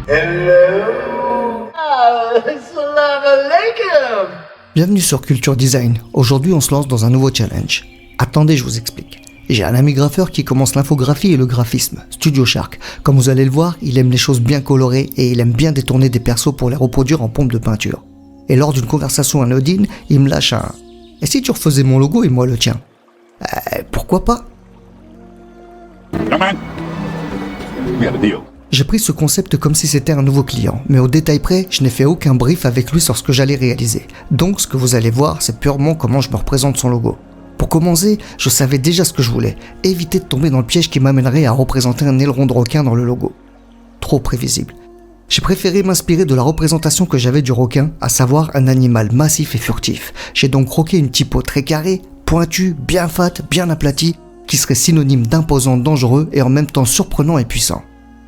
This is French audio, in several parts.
Hello. Assalamu alaikum. Bienvenue sur Culture Design. Aujourd'hui, on se lance dans un nouveau challenge. Attendez, je vous explique. J'ai un ami graffeur qui commence l'infographie et le graphisme, Studio Shark. Comme vous allez le voir, il aime les choses bien colorées et il aime bien détourner des persos pour les reproduire en pompe de peinture. Et lors d'une conversation anodine, il me lâche un « Et si tu refaisais mon logo et moi le tien ?» Pourquoi pas? Come on. We got a deal. J'ai pris ce concept comme si c'était un nouveau client, mais au détail près, je n'ai fait aucun brief avec lui sur ce que j'allais réaliser. Donc ce que vous allez voir, c'est purement comment je me représente son logo. Pour commencer, je savais déjà ce que je voulais, éviter de tomber dans le piège qui m'amènerait à représenter un aileron de requin dans le logo. Trop prévisible. J'ai préféré m'inspirer de la représentation que j'avais du requin, à savoir un animal massif et furtif. J'ai donc croqué une typo très carrée, pointue, bien fat, bien aplatie, qui serait synonyme d'imposant, dangereux et en même temps surprenant et puissant.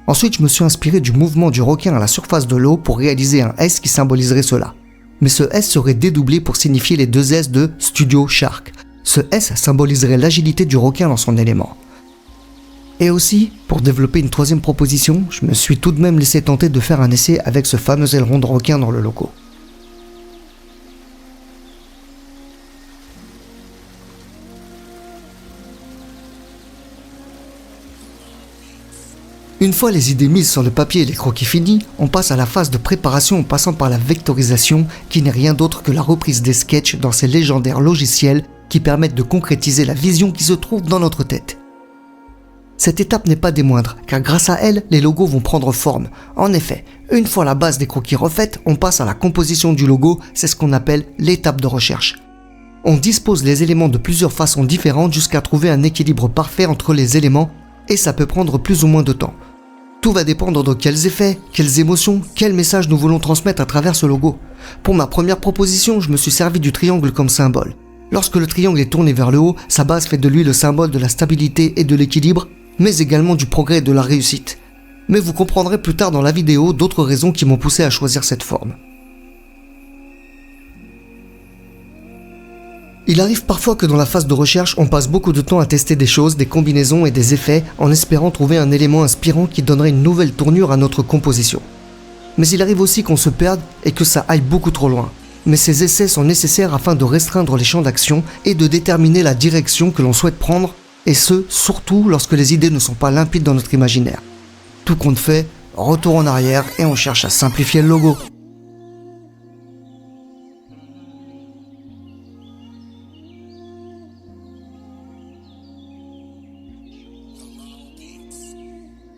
Ensuite, je me suis inspiré du mouvement du requin à la surface de l'eau pour réaliser un S qui symboliserait cela. Mais ce S serait dédoublé pour signifier les deux S de Studio Shark. Ce S symboliserait l'agilité du requin dans son élément. Et aussi, pour développer une troisième proposition, je me suis tout de même laissé tenter de faire un essai avec ce fameux aileron de requin dans le logo. Une fois les idées mises sur le papier et les croquis finis, on passe à la phase de préparation en passant par la vectorisation qui n'est rien d'autre que la reprise des sketchs dans ces légendaires logiciels qui permettent de concrétiser la vision qui se trouve dans notre tête. Cette étape n'est pas des moindres, car grâce à elle, les logos vont prendre forme. En effet, une fois la base des croquis refaite, on passe à la composition du logo, c'est ce qu'on appelle l'étape de recherche. On dispose les éléments de plusieurs façons différentes jusqu'à trouver un équilibre parfait entre les éléments, et ça peut prendre plus ou moins de temps. Tout va dépendre de quels effets, quelles émotions, quels messages nous voulons transmettre à travers ce logo. Pour ma première proposition, je me suis servi du triangle comme symbole. Lorsque le triangle est tourné vers le haut, sa base fait de lui le symbole de la stabilité et de l'équilibre, mais également du progrès et de la réussite. Mais vous comprendrez plus tard dans la vidéo d'autres raisons qui m'ont poussé à choisir cette forme. Il arrive parfois que dans la phase de recherche, on passe beaucoup de temps à tester des choses, des combinaisons et des effets en espérant trouver un élément inspirant qui donnerait une nouvelle tournure à notre composition. Mais il arrive aussi qu'on se perde et que ça aille beaucoup trop loin. Mais ces essais sont nécessaires afin de restreindre les champs d'action et de déterminer la direction que l'on souhaite prendre, et ce, surtout lorsque les idées ne sont pas limpides dans notre imaginaire. Tout compte fait, retour en arrière et on cherche à simplifier le logo.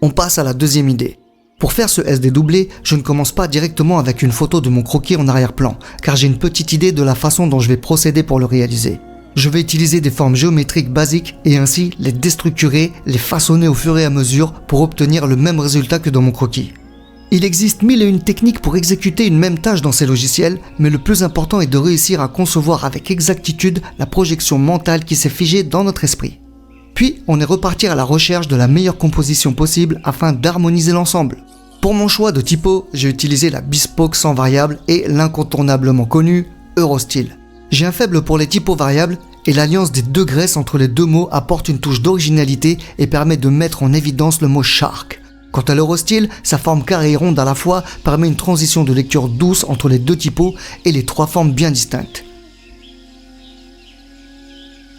On passe à la deuxième idée. Pour faire ce S dédoublé, je ne commence pas directement avec une photo de mon croquis en arrière-plan, car j'ai une petite idée de la façon dont je vais procéder pour le réaliser. Je vais utiliser des formes géométriques basiques et ainsi les déstructurer, les façonner au fur et à mesure pour obtenir le même résultat que dans mon croquis. Il existe 1001 techniques pour exécuter une même tâche dans ces logiciels, mais le plus important est de réussir à concevoir avec exactitude la projection mentale qui s'est figée dans notre esprit. Puis, on est reparti à la recherche de la meilleure composition possible afin d'harmoniser l'ensemble. Pour mon choix de typo, j'ai utilisé la Bespoke sans variable et l'incontournablement connu Eurostyle. J'ai un faible pour les typos variables et l'alliance des deux graisses entre les deux mots apporte une touche d'originalité et permet de mettre en évidence le mot shark. Quant à l'Eurostyle, sa forme carrée et ronde à la fois permet une transition de lecture douce entre les deux typos et les trois formes bien distinctes.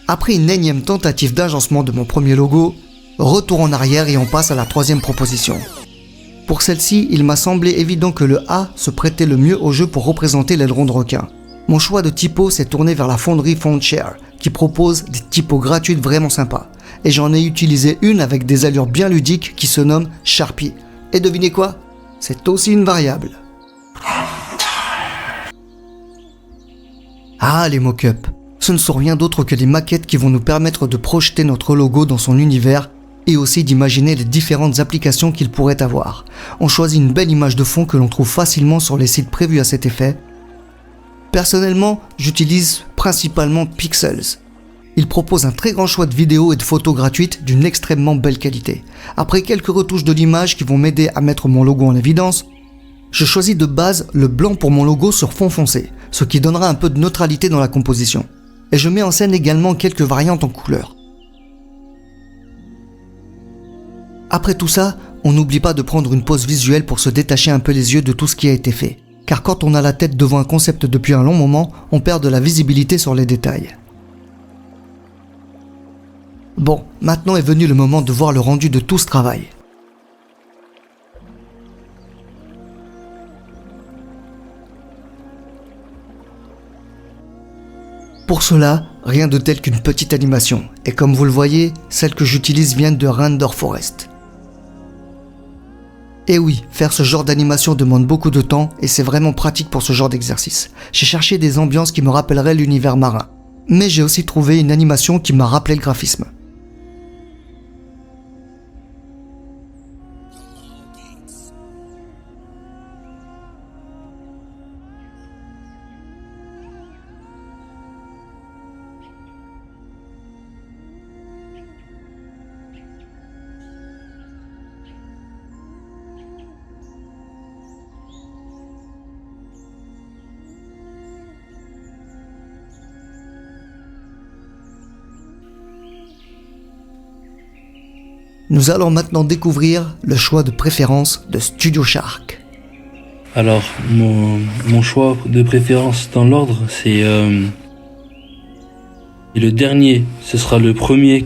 Après une énième tentative d'agencement de mon premier logo, retour en arrière et on passe à la troisième proposition. Pour celle-ci, il m'a semblé évident que le A se prêtait le mieux au jeu pour représenter l'aileron de requin. Mon choix de typo s'est tourné vers la fonderie Fontshare, qui propose des typos gratuites vraiment sympas. Et j'en ai utilisé une avec des allures bien ludiques qui se nomme Sharpie. Et devinez quoi? C'est aussi une variable. Ah, les mock-ups. Ce ne sont rien d'autre que des maquettes qui vont nous permettre de projeter notre logo dans son univers et aussi d'imaginer les différentes applications qu'il pourrait avoir. On choisit une belle image de fond que l'on trouve facilement sur les sites prévus à cet effet. Personnellement, j'utilise principalement Pixels. Il propose un très grand choix de vidéos et de photos gratuites d'une extrêmement belle qualité. Après quelques retouches de l'image qui vont m'aider à mettre mon logo en évidence, je choisis de base le blanc pour mon logo sur fond foncé, ce qui donnera un peu de neutralité dans la composition. Et je mets en scène également quelques variantes en couleurs. Après tout ça, on n'oublie pas de prendre une pause visuelle pour se détacher un peu les yeux de tout ce qui a été fait. Car quand on a la tête devant un concept depuis un long moment, on perd de la visibilité sur les détails. Bon, maintenant est venu le moment de voir le rendu de tout ce travail. Pour cela, rien de tel qu'une petite animation, et comme vous le voyez, celles que j'utilise viennent de Render Forest. Et oui, faire ce genre d'animation demande beaucoup de temps et c'est vraiment pratique pour ce genre d'exercice. J'ai cherché des ambiances qui me rappelleraient l'univers marin, mais j'ai aussi trouvé une animation qui m'a rappelé le graphisme. Nous allons maintenant découvrir le choix de préférence de Studio Shark. Alors, mon choix de préférence dans l'ordre, c'est le dernier. Ce sera le premier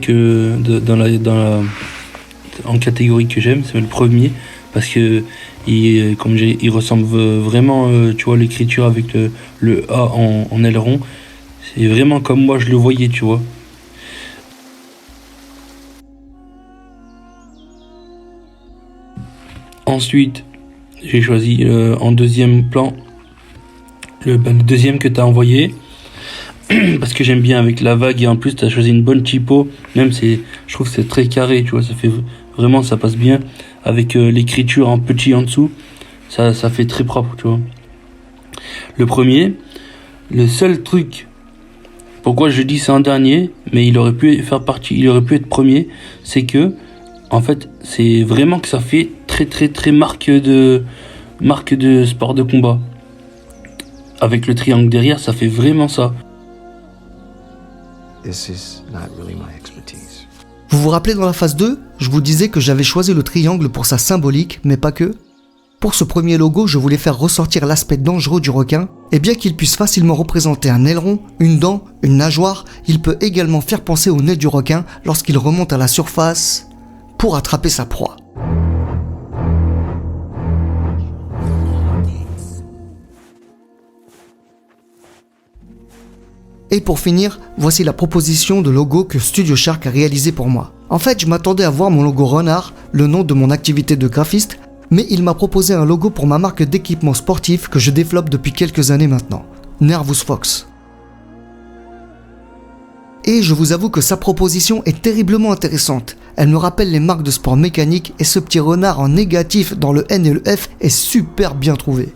en catégorie que j'aime, c'est le premier parce que il ressemble vraiment, tu vois, l'écriture avec le A en aileron. C'est vraiment comme moi je le voyais, tu vois. Ensuite, j'ai choisi en deuxième plan le deuxième que tu as envoyé parce que j'aime bien avec la vague et en plus tu as choisi une bonne typo, même je trouve que c'est très carré, tu vois, ça passe bien avec l'écriture en petit en dessous, ça fait très propre, tu vois. Le premier, le seul truc pourquoi je dis c'est en dernier, mais il aurait pu être premier, c'est que en fait, c'est vraiment que ça fait très marque de sport de combat. Avec le triangle derrière, ça fait vraiment ça. Vous vous rappelez dans la phase 2, je vous disais que j'avais choisi le triangle pour sa symbolique, mais pas que. Pour ce premier logo, je voulais faire ressortir l'aspect dangereux du requin, et bien qu'il puisse facilement représenter un aileron, une dent, une nageoire, il peut également faire penser au nez du requin lorsqu'il remonte à la surface pour attraper sa proie. Et pour finir, voici la proposition de logo que Studio Shark a réalisé pour moi. En fait, je m'attendais à voir mon logo renard, le nom de mon activité de graphiste, mais il m'a proposé un logo pour ma marque d'équipement sportif que je développe depuis quelques années maintenant, Nervous Fox. Et je vous avoue que sa proposition est terriblement intéressante. Elle me rappelle les marques de sport mécanique et ce petit renard en négatif dans le N et le F est super bien trouvé.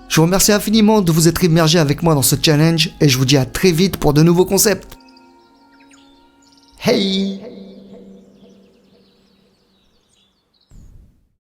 Je vous remercie infiniment de vous être immergé avec moi dans ce challenge et je vous dis à très vite pour de nouveaux concepts. Hey!